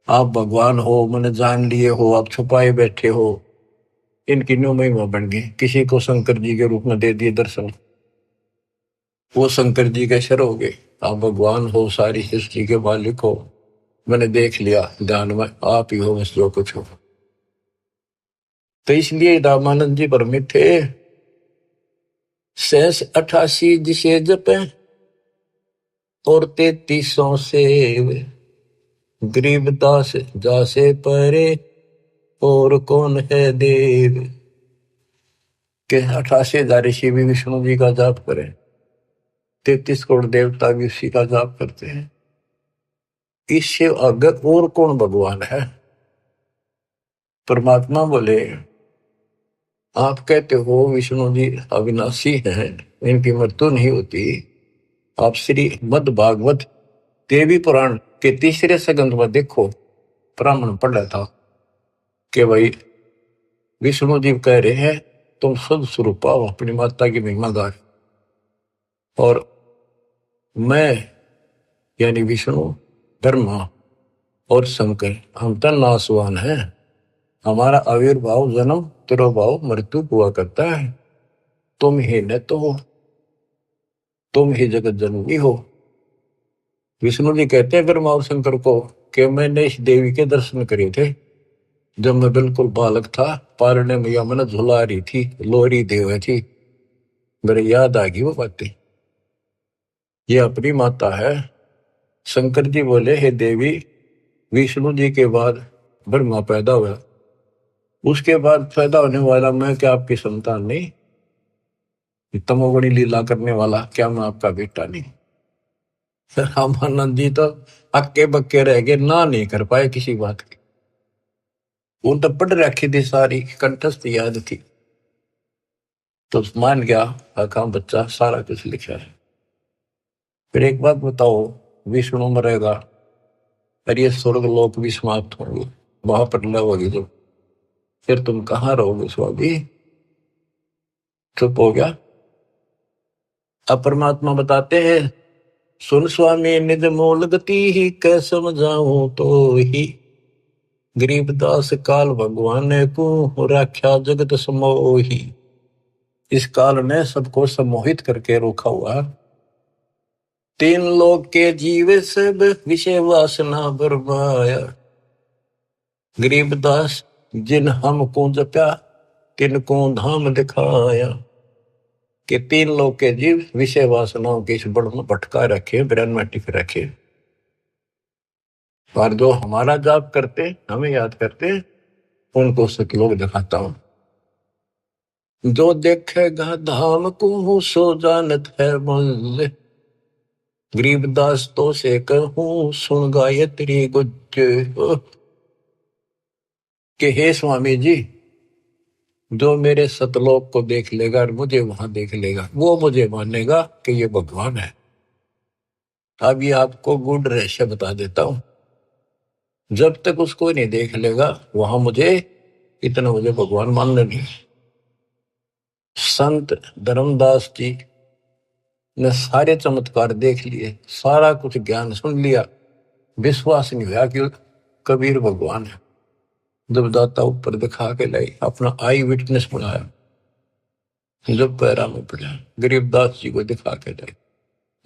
आप भगवान हो, मैंने जान लिए हो, आप छुपाए बैठे हो, इनकी न्यू महिमा बन गई। किसी को शंकर जी के रूप में दे दिए दर्शन, वो शंकर जी के शर हो गए। आप भगवान हो, सारी सृष्टि के मालिक हो, मैंने देख लिया ध्यान में, आप ही हो बस जो कुछ हो। तो इसलिए रामानंद जी भ्रमित थे। 88 जिसे जपे और 3300 से गरीबदास जासे परे और कौन है देव। के 88,000 ऋषि भी विष्णु जी का जाप करें, 33 करोड़ देवता भी उसी का जाप करते हैं। इससे अगर और कौन भगवान है। परमात्मा बोले आप कहते हो विष्णु जी अविनाशी हैं, इनकी मृत्यु नहीं होती। आप श्री मद भागवत देवी पुराण के 3रे सगंध में देखो, ब्राह्मण पढ़ रहा था कि भाई विष्णु जी कह रहे हैं तुम शुद्ध स्वरूप पाओ, अपनी माता की महिमा गाए। और मैं यानी विष्णु, ब्रह्मा और शंकर हम तो नासवान हैं। हमारा आविर्भाव, जन्म, तिरोभाव, मृत्यु हुआ करता है। तुम ही न तो हो, तुम ही जगत जननी हो। विष्णु जी कहते हैं ब्रह्मा और शंकर को कि मैंने इस देवी के दर्शन करे थे जब मैं बिल्कुल बालक था। पारने मैया मैंने झुला रही थी, लोरी देव थी। मेरे याद आ गई वो बातें, ये अपनी माता है। शंकर जी बोले हे देवी, विष्णु जी के बाद ब्रह्मा पैदा हुआ, उसके बाद पैदा होने वाला मैं क्या आपकी संतान नहीं? तमोगुणी लीला करने वाला क्या मैं आपका बेटा नहीं? रामानंद जी तो अक्के बक्के रह गए, ना नहीं कर पाए किसी बात की। वो तो पढ़ रखी थी, सारी कंठस्थ याद थी। तो मान गया आका बच्चा सारा कुछ लिखा है। फिर एक बात बताओ, विष्णु मरेगा और ये स्वर्ग लोक भी समाप्त होंगे, वहां पर होगी जो, फिर तुम कहाँ रहोगे स्वामी? चुप हो गया। अब परमात्मा बताते हैं सुन स्वामी निज मूल गति ही कै समझाऊं तो ही, गरीबदास काल भगवान को राख्या जगत समोही। इस काल ने सबको सम्मोहित करके रोका हुआ। 3 लोक के जीव सब विषय वासना बरमाया, गरीबदास जिन हमको जप्या तिनको धाम दिखाया। कि 3 लोक के जीव विषय वासनाओं के इस बड़ में भटका रखे, ब्रह्म में टिक रखे। और जो हमारा जाप करते, हमें याद करते, उनको सतलोक दिखाता हूं। जो देखेगा धाम को सो जानत है मंजिल, गरीबदास तो से कहूं सुन गायत्री गुज। कि हे स्वामी जी, जो मेरे सतलोक को देख लेगा और मुझे वहां देख लेगा, वो मुझे मानेगा कि ये भगवान है। अब ये आपको गुड रहस्य बता देता हूं। जब तक उसको नहीं देख लेगा वहां मुझे इतना मुझे भगवान मानने नहीं। संत धर्मदास जी ने सारे चमत्कार देख लिए, सारा कुछ ज्ञान सुन लिया, विश्वास नहीं हुआ कि कबीर भगवान है। जब दाता ऊपर दिखा के लाई, अपना आई विटनेस बनाया, जब पैरा में पड़ा, गरीबदास जी को दिखा के लाई,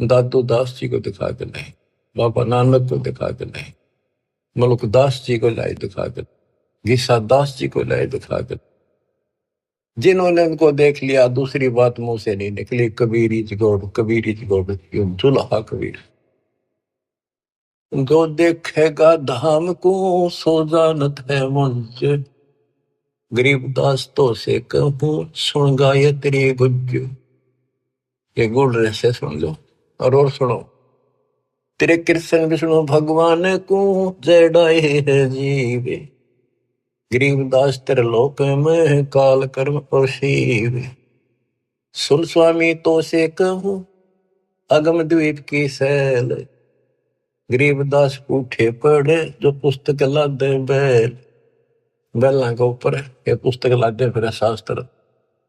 दादू दास जी को दिखा के लाई, बाबा नानक को दिखा के लाई, मलुकदास जी को लाई दिखा के, गीसा दास जी को लाई दिखा के। जिन्होंने उनको देख लिया, दूसरी बात मुंह से नहीं निकली, Kabir is God, Kabir is God, दुल्हा कबीर। जो देखेगा धाम को सो जानत है मुझ, गरीबदास तो से कहूं सुन गायत्री गुज। ये गुड़ रहे सुन लो और सुनो। तेरे कृष्ण विष्णु भगवान को जड़ाए है जीवे, गरीबदास तेरे लोक में काल कर्म और शिव। सुन स्वामी तो से कहूं अगम द्वीप की सैल, गरीबदास उठे पढ़े जो पुस्तक लादे बैल। बैलों के ऊपर ये पुस्तक लादे फिर शास्त्र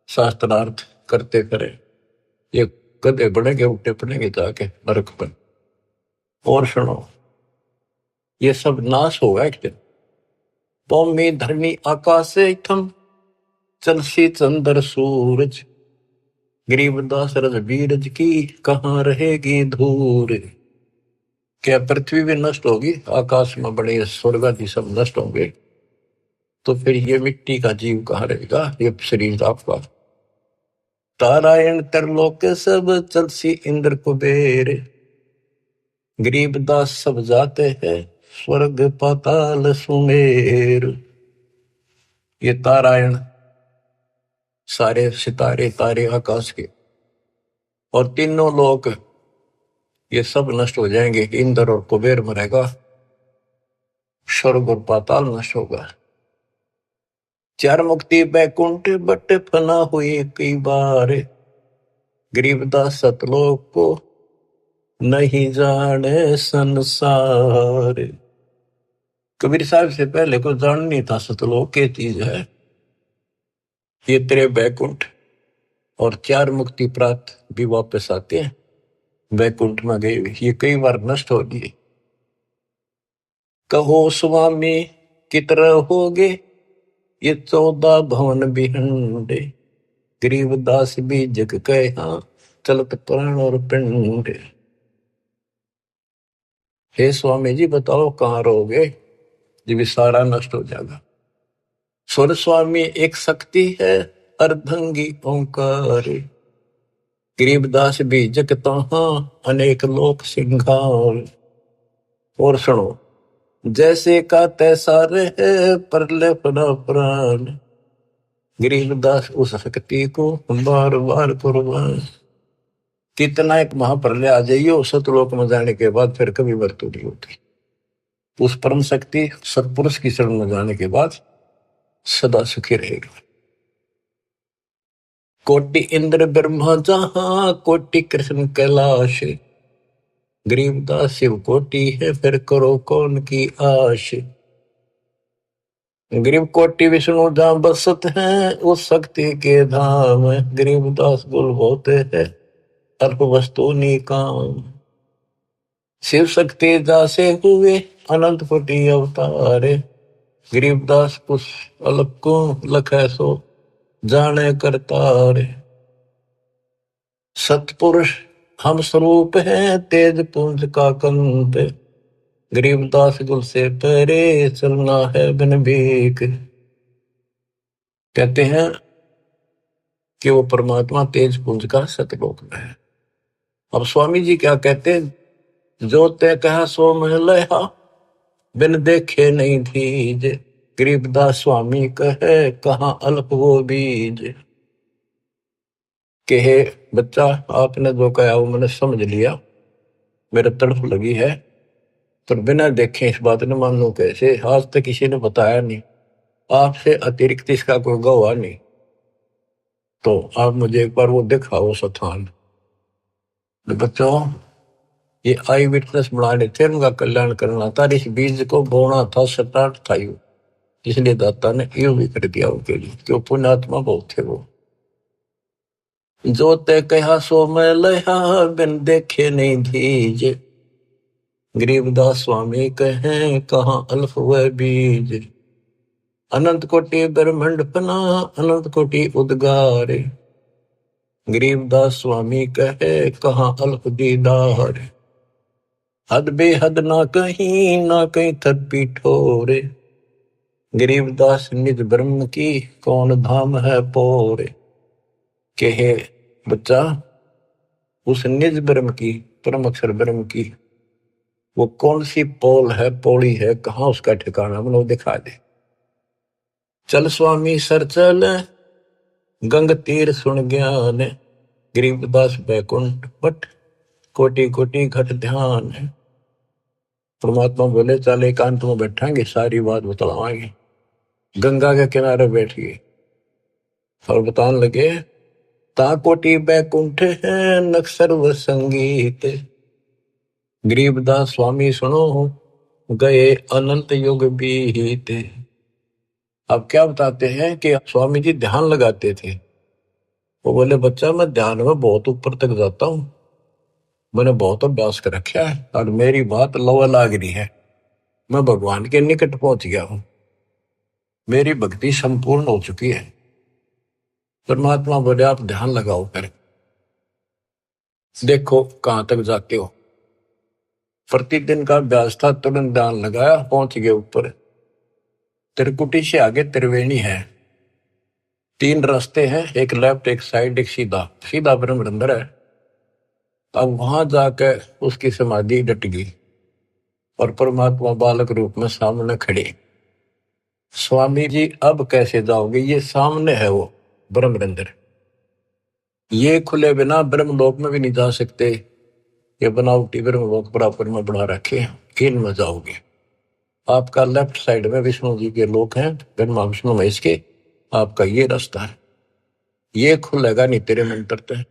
शास्त्रार्थ करते फिरे। ये कदे बढ़ेंगे उठे पड़ेंगे जाके नरक पर। और सुनो, ये सब नाश होगा एक दिन। भूमि धरनी आकाश थम चलसी चंद्र सूरज, गरीबदास रजबीरज की कहाँ रहेगी धूर। क्या पृथ्वी भी नष्ट होगी, आकाश में बड़े स्वर्ग आदि सब नष्ट होंगे, तो फिर ये मिट्टी का जीव कहाँ रहेगा, ये शरीर आपका। तारायण तरलोक सब चलसी इंद्र कुबेर, गरीबदास सब जाते हैं स्वर्ग पाताल सुमेर। ये तारायण सारे सितारे तारे आकाश के और तीनों लोक ये सब नष्ट हो जाएंगे। इंद्र और कुबेर मरेगा, स्वर्ग और पाताल नष्ट होगा। चार मुक्ति बैकुंठ बट फना हुई कई बार, गरीबदास सतलोक को नहीं जाने संसार। कबीर साहब से पहले को जान नहीं था सतलोक क्या चीज है। ये तेरे बैकुंठ और चार मुक्ति प्राप्त भी वापस आते हैं, बैकुंठ में गए ये कई बार नष्ट हो गए। कहो स्वामी कितने हो गए ये 14 भवन बिहंडे, गरीबदास भी जग कहा चलत प्राण और पिंड। हे स्वामी जी बताओ कहाँ रहोगे जब सारा नष्ट हो जाएगा। स्वर स्वामी एक शक्ति है अर्धंगी ओंकार, गरीबदास भी जग तहाँ अनेक लोक सिंगार। और सुनो, जैसे का तैसा रहे परले पड़ा प्राण, गरीबदास उस शक्ति को बार बार कुर्बान। कितना एक महाप्रलय आ जाइए सतलोक में जाने के बाद फिर कभी मृत्यु नहीं होती। उस परम शक्ति सतपुरुष की शरण में जाने के बाद सदा सुखी रहेगा। कोटि इंद्र ब्रह्मा जहां कोटि कृष्ण कैलाश, गरीबदास शिव कोटि है फिर करो कौन की आश। गरीब कोटि विष्णु जहां बसत हैं उस शक्ति के धाम, गरीबदास गुल होते हैं अल्प वस्तु निकाम। शिव शक्ति दासे हुए अनंत कोटि अवतारे, गरीबदास कुछ अलग को लखे सो जाने करतारे। सतपुरुष हम स्वरूप हैं तेज पुंज का कंत, गरीबदास गुल से परे चलना है बिन भीख। कहते हैं कि वो परमात्मा तेज पुंज का सतलोक में है। अब स्वामी जी क्या कहते हैं, जो ते कहा सो महलहा बिन देखे नहीं थीज, गरीबदास स्वामी कहे कहाँ अल्प वो बीज। कहे बच्चा आपने जो कहा वो मैंने समझ लिया, मेरे तड़फ लगी है, तो बिना देखे इस बात ने मानू कैसे। आज तक किसी ने बताया नहीं, आपसे अतिरिक्त इसका कोई गवाह नहीं, तो आप मुझे एक बार वो दिखाओ स्थान। बच्चों ये आई विटनेस बनाने थे, उनका कल्याण करना था, इस बीज को बोना था, स्टार्ट था यू। इसलिए दाता ने यूं भी कर दिया उनके लिए, क्यों पुण्यात्मा बहुत थे वो। जो ते कहा सो मैं लहा, बिन देखे नहीं धीज। गरीबदास स्वामी कहें कहाँ अल्फ व बीज। अनंत कोटि ब्रह्मंड फना, अनंत कोटि उद्गार। गरीबदास स्वामी कहे कहाँ अल्फ दीदार। हद बेहद ना कहीं थर पीठोरे। गरीबदास निज ब्रह्म की, कौन धाम है पोरे। कहे बच्चा, उस निज ब्रह्म की, परम अक्षर ब्रह्म की वो कौन सी पोल है, पौड़ी है, कहाँ उसका ठिकाना, मतलब दिखा दे। चल स्वामी सर चल, गंग तीर सुन ज्ञान। गरीबदास बैकुंठ बट, कोटि कोटि घट ध्यान। परमात्मा बोले चल एकांत में बैठांगे, सारी बात बतलावाएंगे। गंगा के किनारे बैठ गए और बताने लगे, ता कोटि बैकुंठ है नक सर्व संगीत। गरीबदास स्वामी सुनो, गए अनंत युग बीते। अब क्या बताते हैं कि स्वामी जी ध्यान लगाते थे। वो बोले बच्चा मैं ध्यान में बहुत ऊपर तक जाता हूँ, मैंने बहुत अभ्यास कर रखा है और मेरी बात लवा लाग रही है, मैं भगवान के निकट पहुंच गया हूं, मेरी भक्ति संपूर्ण हो चुकी है। परमात्मा बोले आप ध्यान लगाओ, फिर देखो कहां तक जाते हो। प्रतिदिन का अभ्यास था, तुरंत ध्यान लगाया, पहुंच गए ऊपर। त्रिकुटी से आगे त्रिवेणी है, 3 रास्ते हैं, एक लेफ्ट एक साइड एक सीधा, सीधा ब्रह्म अंदर है। अब वहां जाकर उसकी समाधि डट गई और परमात्मा बालक रूप में सामने खड़े। स्वामी जी अब कैसे जाओगे, ये सामने है वो ब्रह्म अंदर, ये खुले बिना ब्रह्मलोक में भी नहीं जा सकते। ये बनावटी ब्रह्मलोक बराबर में बना रखे, इनमें जाओगे। आपका लेफ्ट साइड में विष्णु जी के लोक हैं, ब्रह्मा विष्णु महेश के, आपका ये रास्ता है, ये खुलेगा नहीं तेरे मंत्र से।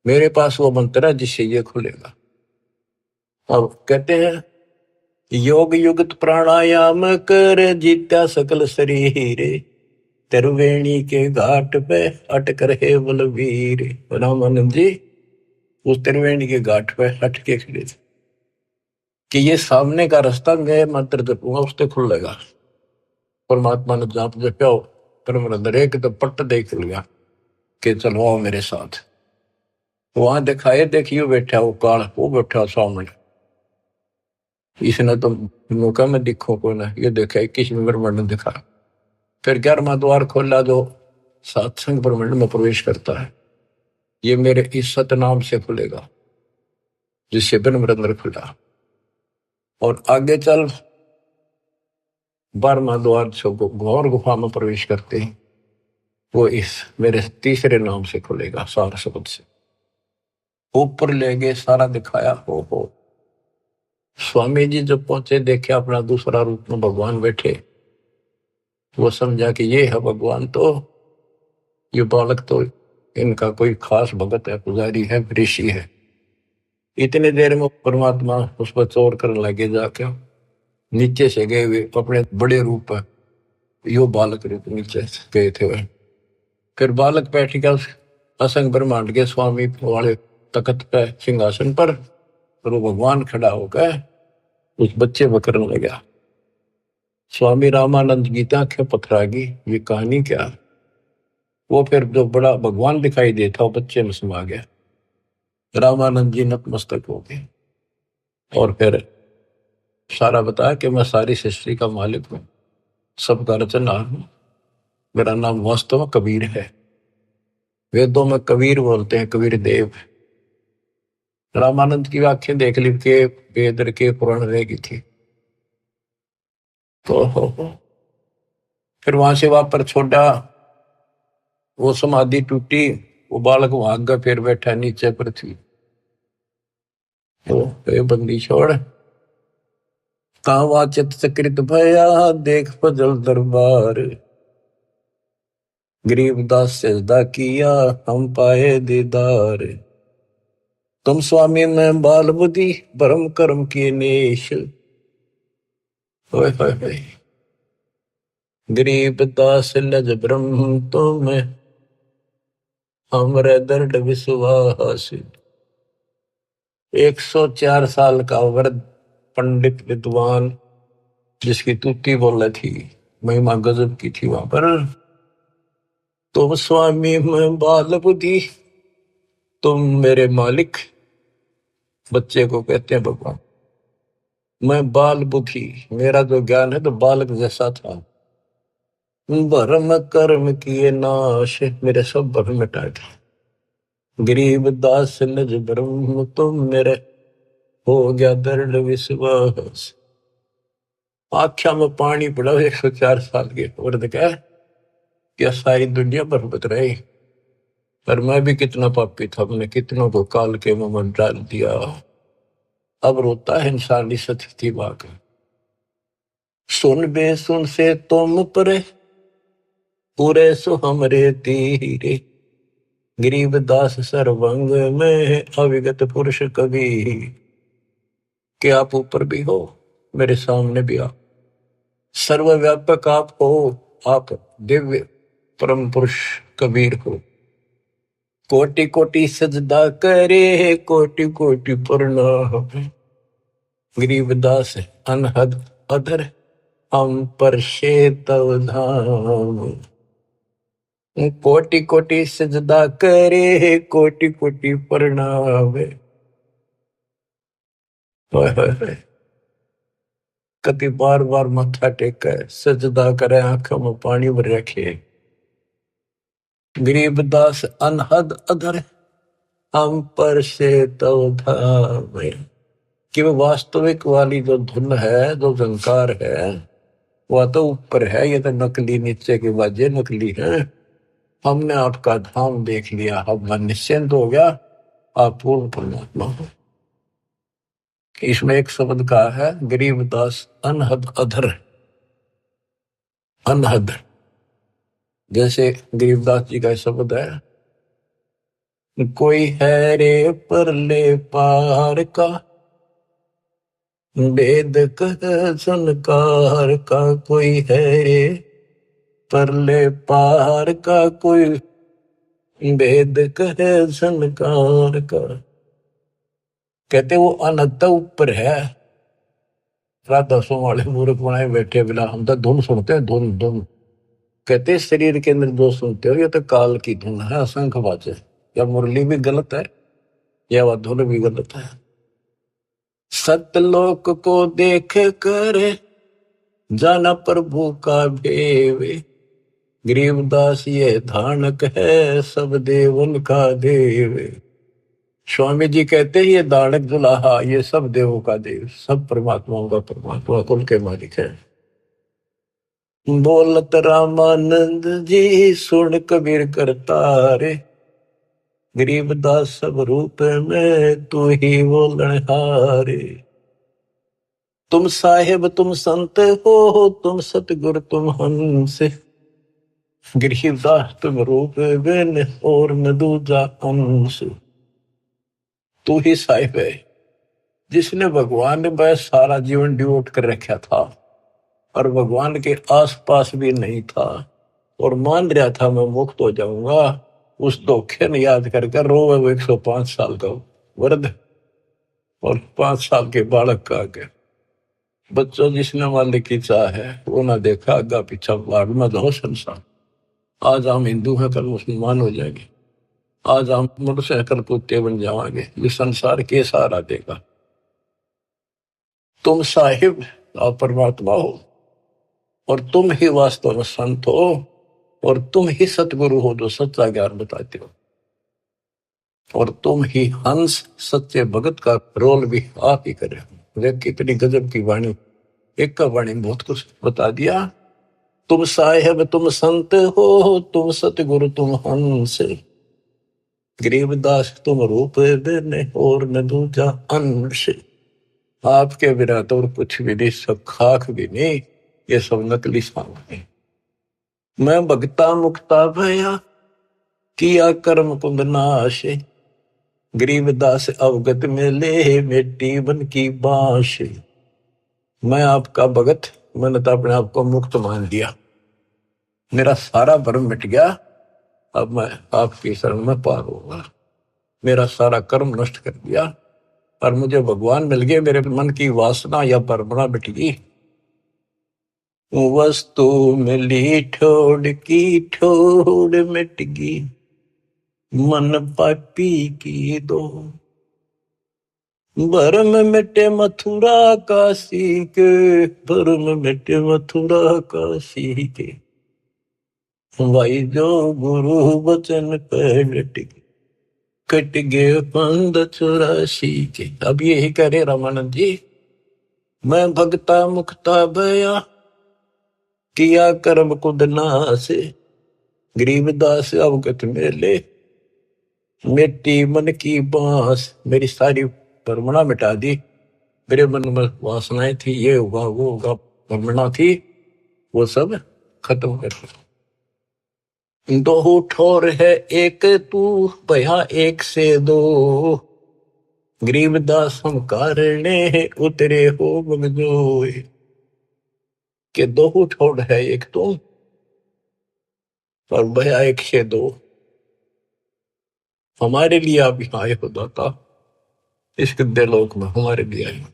मेरे पास वो मंत्र है जिससे ये खुलेगा। अब कहते हैं योग युक्त प्राणायाम कर, जीत्या सकल शरीर। त्रिवेणी के घाट पे अटक रहे बलवीर। रामानंद जी उस त्रिवेणी के घाट पे हट के खड़े थे कि ये सामने का रास्ता मैं मंत्र जपूंगा उससे खुलेगा। परमात्मा ने जाप जपा, परम अंदर एक तो पट्ट देख लिया कि चलो आओ मेरे साथ। वहां दिखाए, देखियो बैठा वो काल, वो बैठा सामने। इसने तो मौका में दिखो को ना, ये देखा 21 ब्रह्मांड ने दिखा। फिर 11वां द्वार खोला जो सत्संग ब्रह्मांड में प्रवेश करता है, ये मेरे इस सतनाम से खुलेगा, जिससे ब्रह्म अंदर खुला। और आगे चल 12वां द्वार से घोर गुफा में प्रवेश करते हैं, वो इस मेरे तीसरे नाम से खुलेगा, सार शब्द से। ऊपर ले गए, सारा दिखाया। हो स्वामी जी जब पहुंचे, देखे अपना दूसरा रूप में भगवान बैठे। वो समझा कि ये है भगवान, तो ये बालक तो इनका कोई खास भगत है, पुजारी है, ऋषि है। इतने देर में परमात्मा उस पर चोर करने लगे, जाके नीचे से गए हुए अपने बड़े रूप है, यो बालक रूप नीचे गए थे वह। फिर बालक बैठ गया उस असंग ब्रह्मांड के स्वामी वाले तख्त पे, सिंहासन पर, और वो भगवान खड़ा होकर उस बच्चे को करने लगा। स्वामी रामानंद की आंखें पथरागी, ये कहानी क्या। वो फिर जो बड़ा भगवान दिखाई देता वो बच्चे में समा गया। रामानंद जी नतमस्तक हो गए और फिर सारा बताया कि मैं सारी सृष्टि का मालिक हूँ, सबका रचनहार हूँ, मेरा नाम वास्तव में कबीर है। वेदों में कबीर बोलते हैं, कबीर देव। रामानंद की आंखें देख ली के वेद के पुराण रह गई थी। तो फिर वहां से वापस छोड़ा, वो समाधि टूटी, वो बालक वहां आगे फिर बैठा नीचे पृथ्वी। तो बंदी छोड़, तावा चित सकृत भया, देख फजल दरबार। गरीबदास सजदा किया, हम पाए दीदार। तुम स्वामी में बाल बुद्धि, भरम कर्म की नेश। होए होए होए। गरीब दास लज ब्रह्म तुम हमरे दर्द विश्वास। 104 साल का वृद्ध पंडित विद्वान जिसकी तुति बोले थी, महिमा गजब की थी वहां पर। तुम स्वामी में बाल बुद्धि, तुम मेरे मालिक। बच्चे को कहते हैं भगवान। मैं बाल बुद्धि, मेरा जो ज्ञान है तो बालक जैसा था। भरम कर्म किए नाश, मेरे सब भरम मिटा दिए। गरीब दास निज ब्रह्म तुम मेरे, हो गया दृढ़ विश्वास। आख्या में पानी पड़ा 104 साल के औरत का, क्या सारी दुनिया बर्बाद रही। पर मैं भी कितना पापी था, मैंने कितनों को काल के मुंह में डाल दिया। अब रोता है इंसान इस स्थिति वाक। सुन बे सुन से तुम परे, पूरे सो हमरे तीरे। गरीब दास सर्वंग में अविगत पुरुष कवि। कि आप ऊपर भी हो, मेरे सामने भी आप। सर्वव्यापक आप हो, आप दिव्य परम पुरुष कबीर हो। कोटि कोटि सजदा करे, कोटि कोटि प्रणाम। गरीबदास अनहद अधर, हम पर तव धाम। कोटि कोटि सजदा करे, कोटि कोटि प्रणाम। कति बार बार माथा टेके सजदा करे, आंखों में पानी भर रखे। गरीबदास अनहद अधर, हम पर तव धाम। कि वो वास्तविक वाली जो धुन है, जो झंकार है, वह तो ऊपर है, ये तो नकली नीचे के बाजे नकली है। हमने आपका धाम देख लिया, अब मन निश्चिंत हो गया, आप पूर्ण परमात्मा हो। इसमें एक शब्द का है गरीबदास अनहद अधर। अनहद जैसे गरीबदास जी का शब्द है, कोई है रे परले पार का, वेद कह संकार का। कोई है रे परले पार का, कोई वेद कह संकार का। कहते वो अनंत ऊपर है। राधा सो वाले मूर्ख बनाए बैठे बिना, हम तो धुन सुनते हैं, धुन धुन। कहते शरीर के अंदर जो सुनते हो ये तो काल की धुन है, असंख्य बाजे। या मुरली भी गलत है, या वह धुन भी गलत है। सतलोक को देख कर जाना प्रभु का भेवे। गरीबदास ये धानक है, सब देवन का देव। स्वामी जी कहते हैं ये दानक दुल्हा, ये सब देवों का देव, सब परमात्माओं का परमात्मा, कुल के मालिक है। बोलत रामानंद जी सुन कबीर करतारे। गरीबदास सब रूप में तू ही बोलन हारे। तुम साहेब तुम संत हो, तुम सतगुरु तुम हंस। गरीबदास तुम रूप बिन और न दूजा अंश। तू ही साहिब है जिसने भगवान ने बस सारा जीवन डिवोट कर रखा था और भगवान के आसपास भी नहीं था और मान रहा था मैं मुक्त हो जाऊंगा। उस धोखे ने याद करके रोवे वो 105 साल का वृद्ध और 5 साल के बालक का आगे। बच्चों जिसने मालिक की चाह है वो ना देखा आगा पीछा बाढ़ में दो संसार। आज हम हिंदू हैं, कल मुसलमान हो जाएंगे। आज हम मोटरसाइकिल कुत्ते बन जाएंगे, ये संसार के सहारा देगा। तुम साहिब और परमात्मा हो और तुम ही वास्तव में संत हो और तुम ही सतगुरु हो जो सच्चा ज्ञान बताते हो और तुम ही हंस सच्चे भगत का रोल भी आप ही करे। देख कितनी गजब की वाणी, एक का वाणी बहुत कुछ बता दिया। तुम साहिब तुम संत हो, तुम सतगुरु तुम हंस। गरीबदास तुम रूप बिन और न दूजा अंश। आपके बिना तो और कुछ भी नहीं, सब खाक भी नहीं, ये सब नकली सामने। मैं भगता मुक्ता भया, किया कर्म कुंद नाश। गरीबदास अवगत में ले मिट्टी बन की बांश। मैं आपका भगत, मैंने तो अपने आप को मुक्त मान लिया। मेरा सारा भ्रम मिट गया, अब मैं आपकी शरण में पार होगा। मेरा सारा कर्म नष्ट कर दिया और मुझे भगवान मिल गए, मेरे मन की वासना या परमना मिट गई। वस्तु मिली ठोड़ की ठोड़ मिट गई, मन पापी की दो। भरम मिटे मथुरा काशी के, भरम मिटे मथुरा काशी के, भाई जो गुरु वचन पे डट गए, कट गए पंद 84 के। अब यही करे रामानंद जी, मैं भगता मुक्ता भया, किया कर्म कुद नास, गरीबदास अवगत मेले, मिट्टी मन की बांस। मेरी सारी परमणा मिटा दी, मेरे मन में वासनाएं थी, ये होगा वो होगा, परमणा थी, वो सब खत्म कर दी। दो ठोर है एक तू, भया एक से दो, गरीबदास हम कारणे उतरे हो बगजोए। के दो ठोर है एक तुम और भया एक से दो। हमारे लिए आप यहाँ आए हो दाता, इस गद्दे लोक में हमारे लिए आए।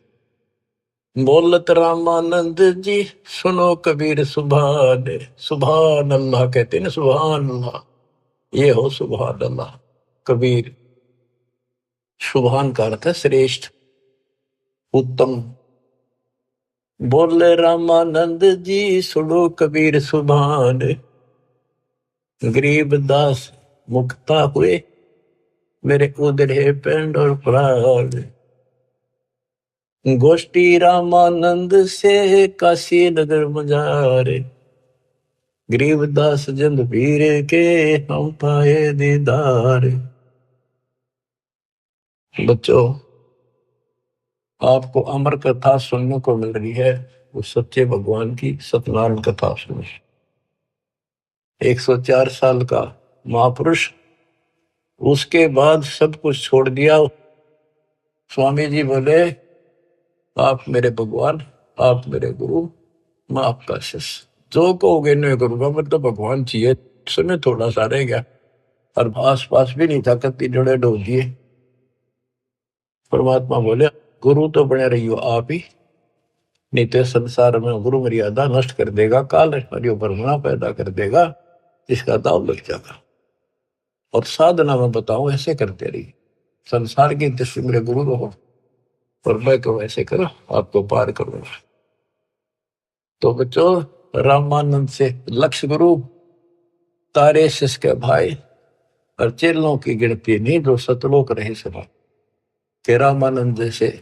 बोलत रामानंद जी सुनो कबीर सुभान, सुभान अल्लाह कहते ना, सुभान अल्लाह, ये हो सुभान अल्लाह। कबीर, सुभान का अर्थ है श्रेष्ठ, उत्तम। बोले रामानंद जी सुनो कबीर सुभान, गरीब दास मुक्ता हुए, मेरे उधरे पेंड और प्राण। गोष्ठी रामानंद से काशी नगर मजारे, गरीबदास जंद पीर के हम पाए दीदार। बच्चों, आपको अमर कथा सुनने को मिल रही है, वो सच्चे भगवान की सत्यनारायण कथा सुनो। 104 साल का महापुरुष, उसके बाद सब कुछ छोड़ दिया। स्वामी जी बोले, आप मेरे भगवान, आप मेरे गुरु, मैं आपका शिष्य, जो कहोगे नहीं करूंगा, मतलब भगवान चाहिए। समय थोड़ा सा रह गया और आस पास भी नहीं था, कत्ती जोड़े डो दिए। परमात्मा बोले, गुरु तो बने रहियो आप ही, नहीं तो संसार में गुरु मर्यादा नष्ट कर देगा, काल हरियो ब्रह्मणा पैदा कर देगा, इसका दाव लग जाएगा। और साधना में बताऊं, ऐसे करते रहिए, संसार की दृष्टि मेरे गुरु रहो और मैं कहूँ ऐसे करो, आपको पार करूंगा। तो बच्चों, रामानंद से लक्ष्य गुरु, तारे शिष्य के भाई और चेलों की गिनती नहीं, जो सतलोक रहे सभा के रामानंद से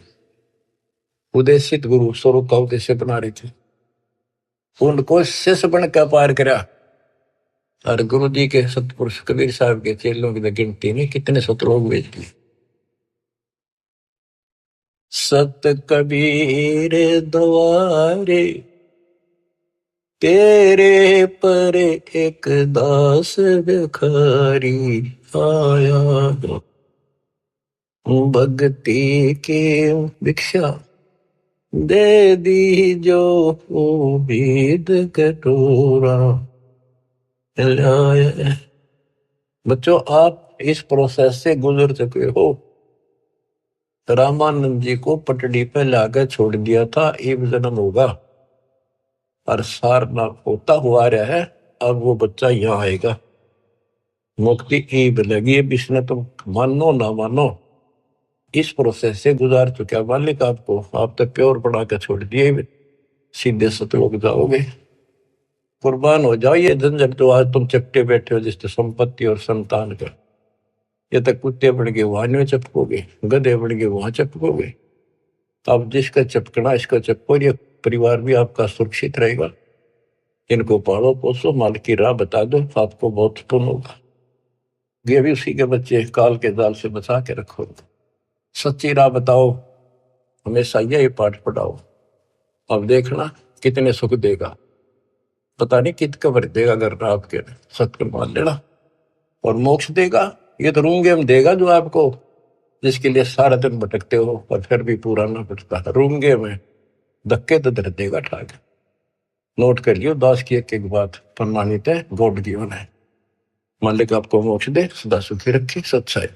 उद्देशित गुरु स्वरूप का उद्देश्य बना रहे थे, उनको शिष्य बन कर पार करा। और गुरु जी के सतपुरुष कबीर साहब के चेलों की गिनती नहीं, कितने सतलोक भेज दिए। सत कबीर द्वारे तेरे पर एक दास भिखारी आया, भक्ति की भिक्षा दे दी जो उम्मीद कटोरा लाया। बच्चों, आप इस प्रोसेस से गुजर चुके हो। रामानंद जी को पटड़ी पे लाकर छोड़ दिया था, एक जन्म होगा और सारनाथ होता हुआ रहा है, अब वो बच्चा यहाँ आएगा, मुक्ति ईब लगी है। इसने तुम मानो ना मानो, इस प्रोसेस से गुजार चुका मालिक आपको, आप तो प्योर बना कर छोड़ दिए, सीधे सतलोक जाओगे। कुर्बान हो जाओ ये झंझट जो आज तुम चपटे बैठे हो, जिससे संपत्ति और संतान का। ये तक कुत्ते बढ़ गए वहां में चपकोगे, गधे बढ़ गए वहां चपकोगे। अब जिसका चपकना इसका चपको, ये परिवार भी आपका सुरक्षित रहेगा। इनको पालो पोसो, माल की राह बता दो, आपको बहुत पुण्य होगा। ये भी उसी के बच्चे, काल के जाल से बचा के रखो। सच्ची राह बताओ, हमेशा यही पाठ पढ़ाओ, अब देखना कितने सुख देगा, पता नहीं कित कबर देगा। अगर आपके सत्य मान लेना, और मोक्ष देगा, ये तो रूंगे में देगा जो आपको, जिसके लिए सारा दिन भटकते हो और फिर भी पूरा ना पड़ता, रूंगे में धक्के तो दर देगा ठाक। नोट कर लियो, दास की एक एक बात प्रमाणित है, गॉड गिवन है। मालिक आपको मोक्ष दे, सदा सुखी रखे, सत्साई।